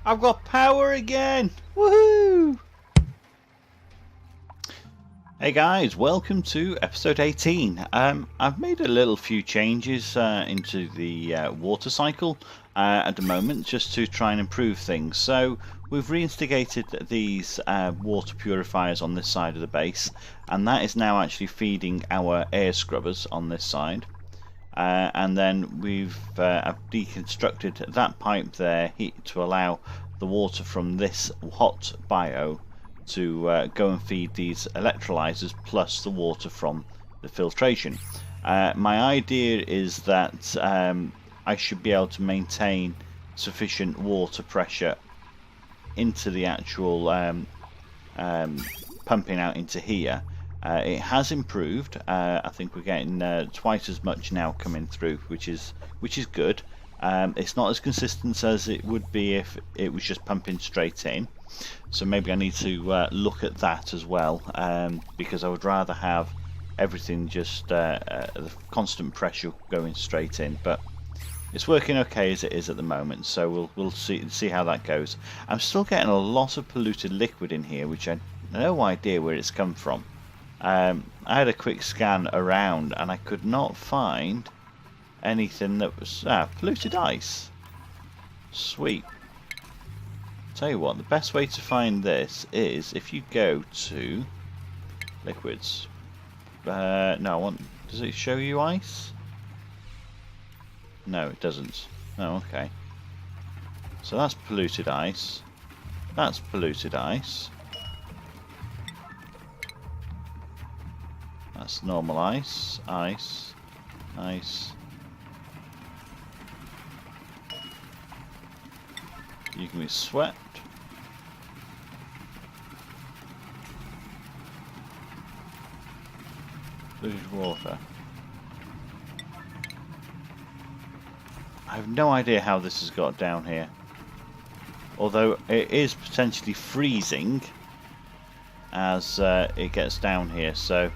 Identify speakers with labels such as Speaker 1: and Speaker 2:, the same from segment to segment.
Speaker 1: I've got power again! Woohoo! Hey guys, welcome to episode 18. I've made a little few changes into the water cycle at the moment, just to try and improve things. So we've reinstigated these water purifiers on this side of the base, and that is now actually feeding our air scrubbers on this side. And then I've deconstructed that pipe there to allow the water from this hot bio to go and feed these electrolyzers plus the water from the filtration. My idea is that I should be able to maintain sufficient water pressure into the actual pumping out into here. It has improved. I think we're getting twice as much now coming through, which is good. It's not as consistent as it would be if it was just pumping straight in. So maybe I need to look at that as well, because I would rather have everything just the constant pressure going straight in. But it's working okay as it is at the moment, so we'll see how that goes. I'm still getting a lot of polluted liquid in here, which I have no idea where it's come from. I had a quick scan around and I could not find anything that was polluted ice. Sweet. Tell you what, the best way to find this is if you go to liquids. Does it show you ice? No, it doesn't. Oh, okay. So that's polluted ice. That's polluted ice. That's normal ice, ice, ice. You can be swept. Polluted water. I have no idea how this has got down here. Although it is potentially freezing as it gets down here, so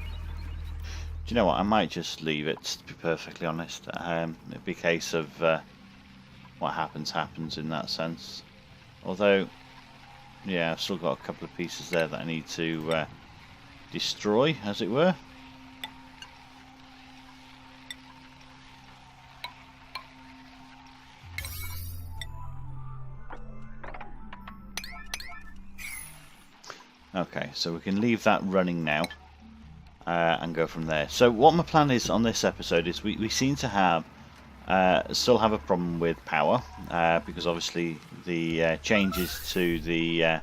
Speaker 1: do you know what? I might just leave it, to be perfectly honest. It'd be a case of what happens in that sense. Although, yeah, I've still got a couple of pieces there that I need to destroy, as it were. Okay, so we can leave that running now. And go from there. So what my plan is on this episode is we seem to have still have a problem with power, because obviously the changes to the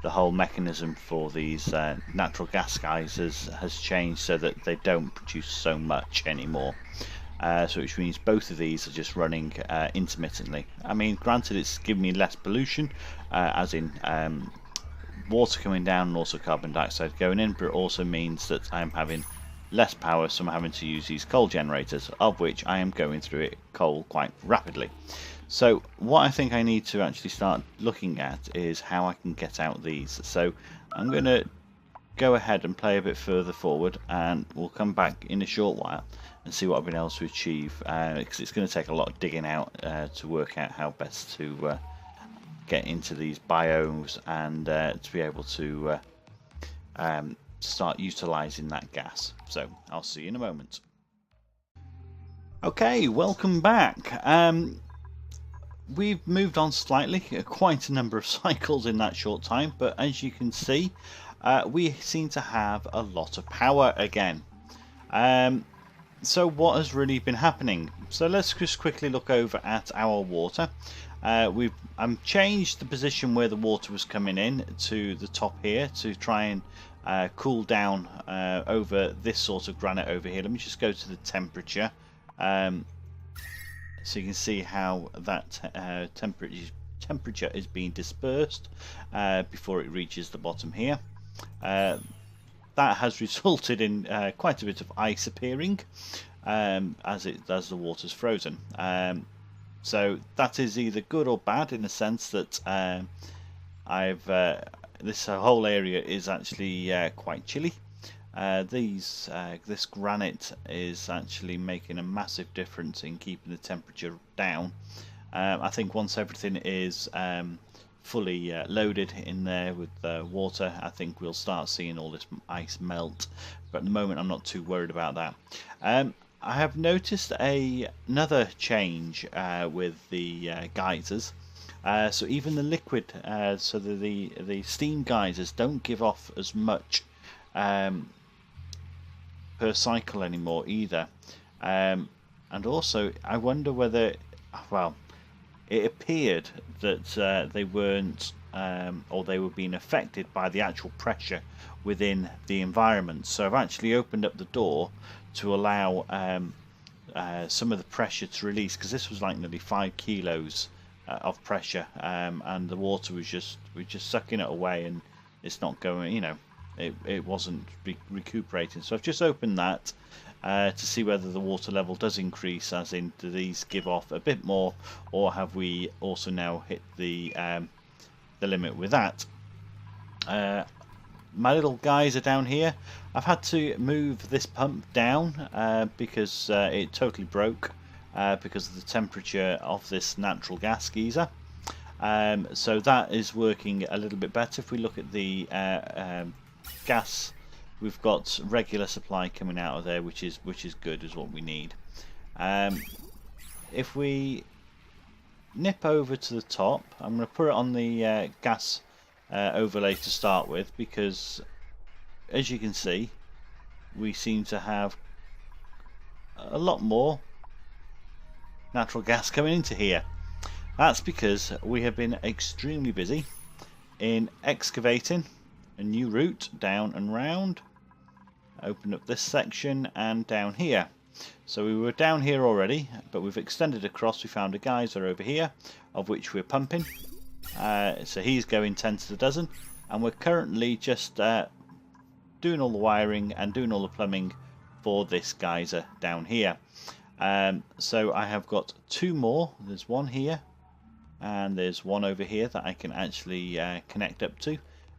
Speaker 1: whole mechanism for these natural gas geysers has changed so that they don't produce so much anymore. So which means both of these are just running intermittently. I mean, granted, it's giving me less pollution, as in water coming down and also carbon dioxide going in, but it also means that I'm having less power, so I'm having to use these coal generators, of which I am going through it coal quite rapidly. So what I think I need to actually start looking at is how I can get out these. So I'm going to go ahead and play a bit further forward, and we'll come back in a short while and see what I've been able to achieve, because it's going to take a lot of digging out to work out how best to get into these biomes and to be able to start utilizing that gas. So I'll see you in a moment. Okay, welcome back. We've moved on slightly, quite a number of cycles in that short time, but as you can see, we seem to have a lot of power again. So what has really been happening? So let's just quickly look over at our water. We've changed the position where the water was coming in to the top here to try and cool down over this sort of granite over here. Let me just go to the temperature, so you can see how that temperature is being dispersed before it reaches the bottom here. That has resulted in quite a bit of ice appearing as the water's frozen. So that is either good or bad in the sense that this whole area is actually quite chilly. This granite is actually making a massive difference in keeping the temperature down. I think once everything is fully loaded in there with water, I think we'll start seeing all this ice melt. But at the moment, I'm not too worried about that. I have noticed another change with the geysers. So even the liquid, so the steam geysers don't give off as much per cycle anymore either. And also, I wonder whether, well, it appeared that they weren't, or they were being affected by the actual pressure within the environment. So I've actually opened up the door to allow some of the pressure to release, because this was like nearly 5 kilos of pressure, and the water was just sucking it away, and it's not going, you know, it wasn't recuperating. So I've just opened that to see whether the water level does increase, as in, do these give off a bit more, or have we also now hit the limit with that. My little guys are down here. I've had to move this pump down because it totally broke because of the temperature of this natural gas geyser. So that is working a little bit better. If we look at the gas, we've got regular supply coming out of there, which is good, is what we need. If we nip over to the top, I'm going to put it on the gas overlay to start with, because as you can see, we seem to have a lot more natural gas coming into here. That's because we have been extremely busy in excavating a new route down and round. Open up this section and down here. So we were down here already, but we've extended across. We found a geyser over here, of which we're pumping. So he's going 10 to the dozen, and we're currently just doing all the wiring and doing all the plumbing for this geyser down here. So I have got 2 more. There's one here, and there's one over here that I can actually connect up to.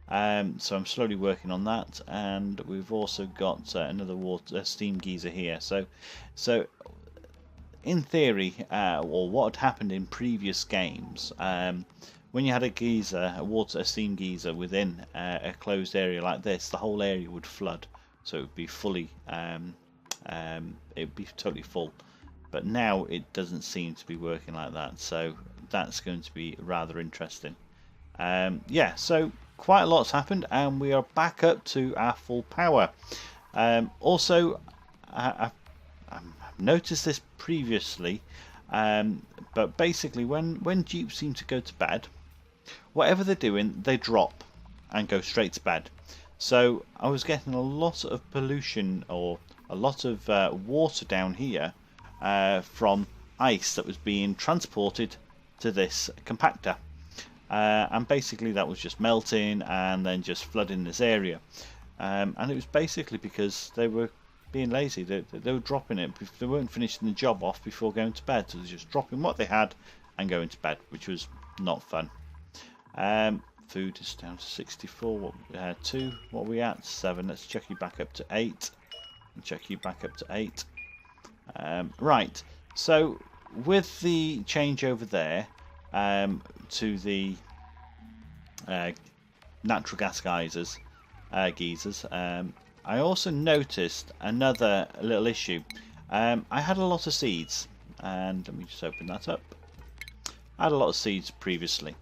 Speaker 1: So I'm slowly working on that, and we've also got another steam geyser here. So in theory, or what had happened in previous games, when you had a steam geyser within a closed area like this, the whole area would flood, so it would be fully, it'd be totally full. But now it doesn't seem to be working like that, so that's going to be rather interesting. Yeah, so quite a lot's happened, and we are back up to our full power. Also, I've noticed this previously, but basically when Jeeps seem to go to bed, whatever they're doing, they drop and go straight to bed. So I was getting a lot of pollution, or a lot of water down here from ice that was being transported to this compactor. And basically that was just melting and then just flooding this area, and it was basically because they were being lazy. They were dropping it. They weren't finishing the job off before going to bed, so they're just dropping what they had and going to bed, which was not fun. Food is down to 64. 2. What are we at? 7. Let's check you back up to 8. And check you back up to 8. Right. So with the change over there to the natural gas geysers, I also noticed another little issue. I had a lot of seeds, and let me just open that up. I had a lot of seeds previously,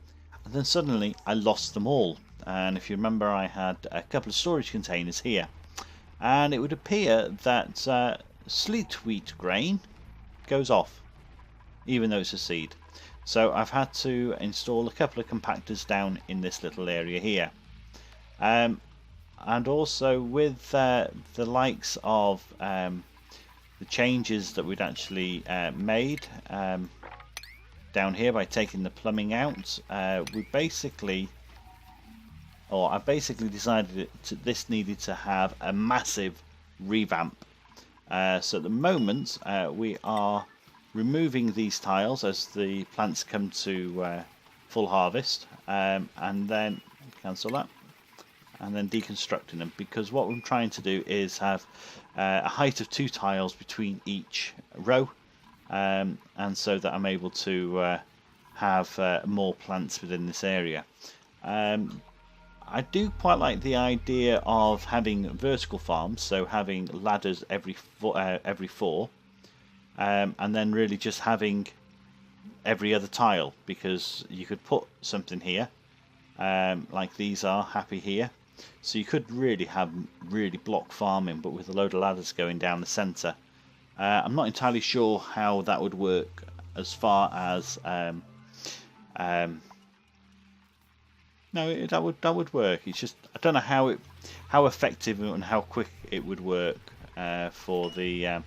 Speaker 1: and then suddenly I lost them all. And if you remember, I had a couple of storage containers here, and it would appear that sleet wheat grain goes off, even though it's a seed. So I've had to install a couple of compactors down in this little area here. And also with the likes of the changes that we'd actually made down here by taking the plumbing out, I basically decided this needed to have a massive revamp. So at the moment we are removing these tiles as the plants come to full harvest, and then cancel that, and then deconstructing them, because what I'm trying to do is have a height of 2 tiles between each row, and so that I'm able to have more plants within this area. I do quite like the idea of having vertical farms, so having ladders every four, and then really just having every other tile, because you could put something here, like these are happy here. So you could really have block farming, but with a load of ladders going down the centre. I'm not entirely sure how that would work as far as no, that would work. It's just I don't know how effective and how quick it would work for the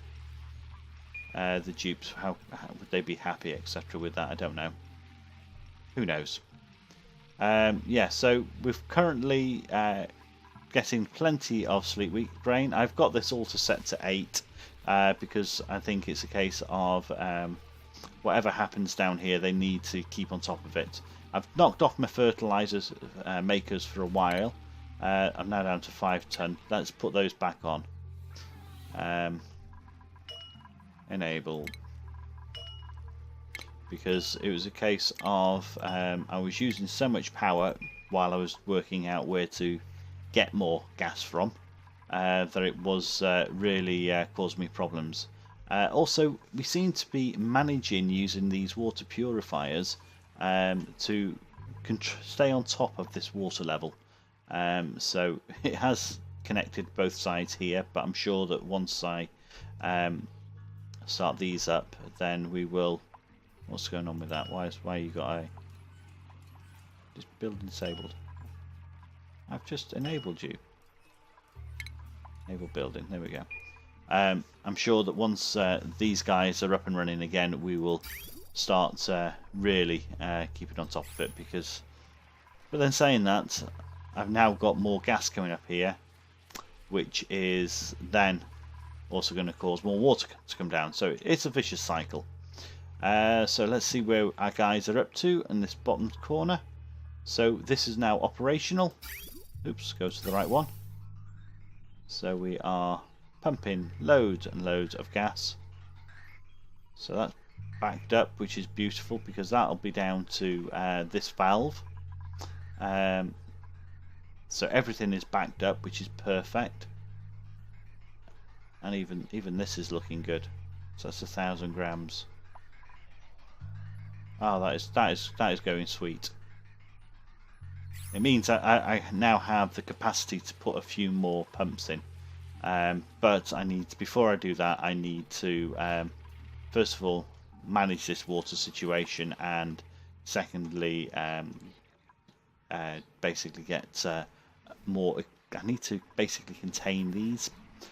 Speaker 1: dupes. How would they be happy, etc. with that? I don't know. Who knows? Yeah, so we're currently getting plenty of sleep brain. I've got this auto set to 8 because I think it's a case of whatever happens down here, they need to keep on top of it. I've knocked off my fertilizers makers for a while. I'm now down to 5 ton. Let's put those back on. Enable. Because it was a case of I was using so much power while I was working out where to get more gas from that it was really caused me problems. Also, we seem to be managing using these water purifiers to stay on top of this water level. So it has connected both sides here, but I'm sure that once I start these up, then we will. What's going on with that? Why you got a just building disabled? I've just enabled you. Enable building. There we go. I'm sure that once these guys are up and running again, we will start really keeping on top of it. Because, but then saying that, I've now got more gas coming up here, which is then also going to cause more water to come down. So it's a vicious cycle. So let's see where our guys are up to in this bottom corner. So this is now operational. Oops, go to the right one. So we are pumping loads and loads of gas. So that's backed up, which is beautiful because that'll be down to this valve. So everything is backed up, which is perfect. And even this is looking good. So that's 1,000 grams. Oh, that is going sweet. It means I now have the capacity to put a few more pumps in, but before I do that, I need to first of all manage this water situation, and secondly, basically get more. I need to basically contain these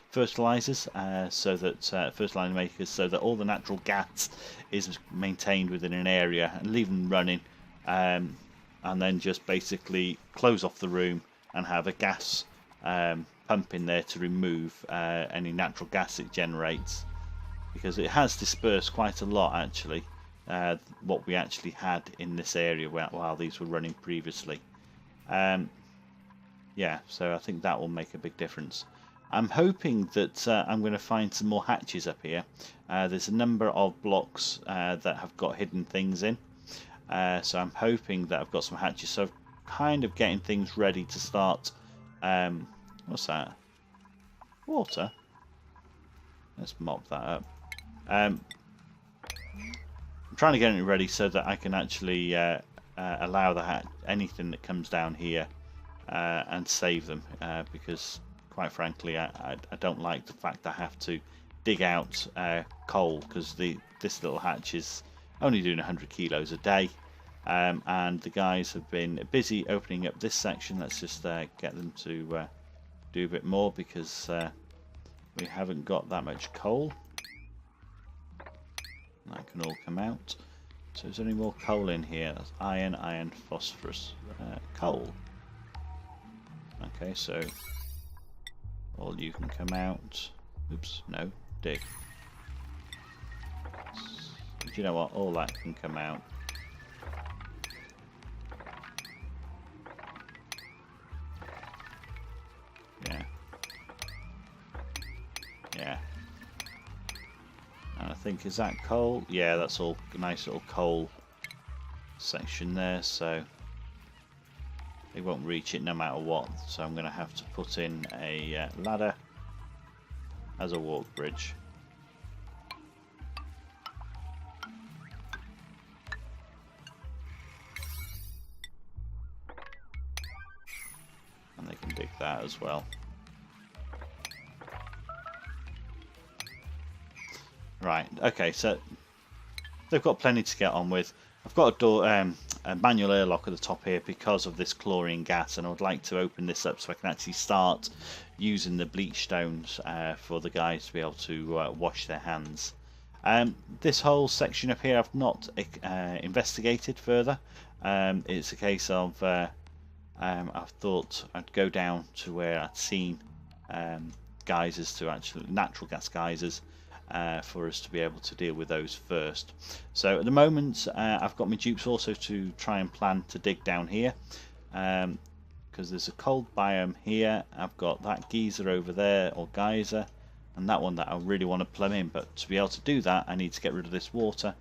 Speaker 1: fertilizers so that fertilizer makers, so that all the natural gas is maintained within an area, and leave them running, and then just basically close off the room and have a gas pump in there to remove any natural gas it generates, because it has dispersed quite a lot actually, what we actually had in this area while these were running previously. Yeah, so I think that will make a big difference. I'm hoping that I'm going to find some more hatches up here. There's a number of blocks that have got hidden things in. So I'm hoping that I've got some hatches. So I'm kind of getting things ready to start. What's that? Water? Let's mop that up. I'm trying to get it ready so that I can actually allow anything that comes down here and save them, because quite frankly I don't like the fact that I have to dig out coal, because this little hatch is only doing 100 kilos a day, and the guys have been busy opening up this section. Let's just get them to do a bit more, because we haven't got that much coal. That can all come out. So is there any more coal in here? That's iron, phosphorus, coal. Okay, so all you can come out. Oops, no, dig. Do you know what? All that can come out. Yeah. Yeah. And I think, is that coal? Yeah, that's all nice little coal section there, so they won't reach it no matter what. So I'm going to have to put in a ladder as a walk bridge. And they can dig that as well. Right, okay, so they've got plenty to get on with. I've got a door, a manual airlock at the top here because of this chlorine gas, and I would like to open this up so I can actually start using the bleach stones for the guys to be able to wash their hands. This whole section up here I've not investigated further. It's a case of I've thought I'd go down to where I'd seen geysers, to actually natural gas geysers, for us to be able to deal with those first. So at the moment I've got my dupes also to try and plan to dig down here, because there's a cold biome here. I've got that geyser over there, or geyser, and that one that I really want to plumb in, but to be able to do that I need to get rid of this water,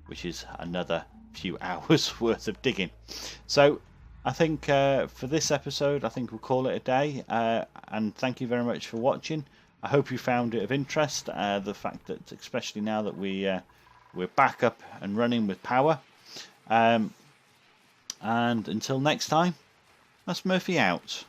Speaker 1: which is another few hours worth of digging. So I think for this episode I think we'll call it a day, and thank you very much for watching. I hope you found it of interest, the fact that especially now that we're back up and running with power. And until next time, that's Murphy out.